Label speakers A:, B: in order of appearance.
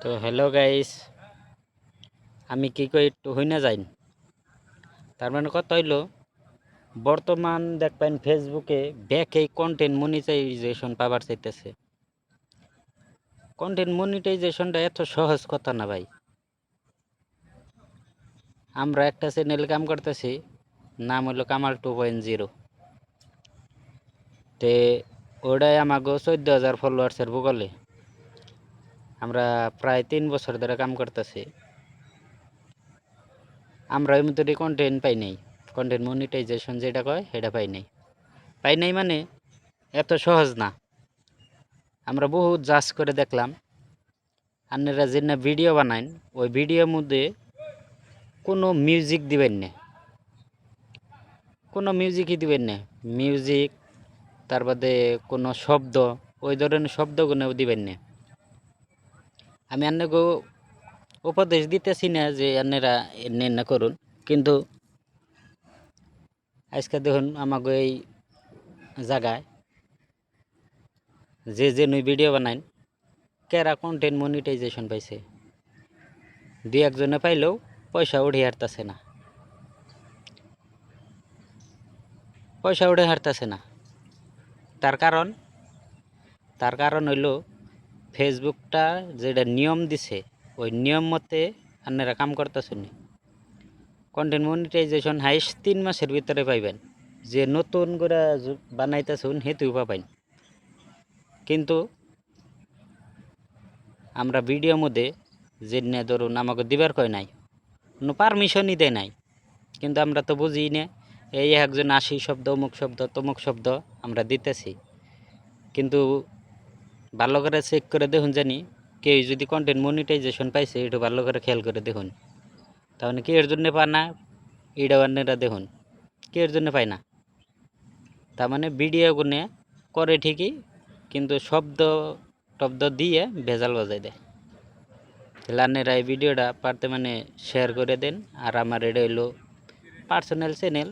A: তো hello guys, আমি কি কই একটু হই না যাইন। তার মানে কথা হইল, বর্তমান দেখবেন ফেসবুকে ব্যাকে কন্টেন্ট মনিটাইজেশন পাবার চাইতেছে। কন্টেন্ট মনিটাইজেশনটা এত সহজ কথা না ভাই। আমরা একটা চ্যানেল কাম করতেছি, নাম হইল কামাল 2.0। তে ওটাই আমাগো 14,000 ফলোয়ার্সের বগলে। আমরা প্রায় 3 বছর ধরে কাম করতেছি। আমরা ওই মতো কন্টেন্ট পাই নাই, কন্টেন্ট মনিটাইজেশন যেটা কয় সেটা পাই নাই মানে এত সহজ না। আমরা বহুত জাজ করে দেখলাম, আপনারা যে না ভিডিও বানান ওই ভিডিওর মধ্যে কোনো মিউজিক দিবেন না, কোনো মিউজিকই দিবেন না। মিউজিক, তার বাদে কোনো শব্দ, ওই ধরনের শব্দগুলোও দিবেন না। আমি আপনাকে উপদেশ দিতেছি না যে আপনারা না করুন, কিন্তু আজকে দেখুন আমাকে এই জায়গায় যে নই ভিডিও বানান, কেরা কন্টেন্ট মনিটাইজেশন পাইছে, দুই একজনে পাইলেও পয়সা উঠে হারতেছে না, পয়সা উঠে হারতেছে না। তার কারণ হইল ফেসবুকটা যেটা নিয়ম দিছে ওই নিয়ম মতে আপনারা কাম করতেছেন। কন্টেন্ট মনিটাইজেশন হাইস্ট 3 মাসের ভিতরে পাইবেন। যে নতুন করে বানাইতেছুন হেতুও পাবেন, কিন্তু আমরা ভিডিও মধ্যে যে না ধরুন আমাকে দিবার কয় নাই, কোনো পারমিশনই দেয় নাই, কিন্তু আমরা তো বুঝি না। এই একজন 80 শব্দ অমুক শব্দ তমুক শব্দ আমরা দিতেছি, কিন্তু ভালো করে চেক করে দেখুন জানি কেউ যদি কন্টেন্ট মনিটাইজেশন পাইছে একটু ভালো করে খেয়াল করে দেখুন, তাহলে কি এর জন্য পায় না, এটা অন্যরা দেখুন কি এর জন্য পায় না। তার মানে ভিডিও গুনে করে ঠিকই, কিন্তু শব্দ টব্দ দিয়ে ভেজাল বাজাই দেয়। তাহলে আপনারা এই ভিডিওটা পারতে মানে শেয়ার করে দেন। আর আমার এটা হইলো পার্সোনাল চ্যানেল,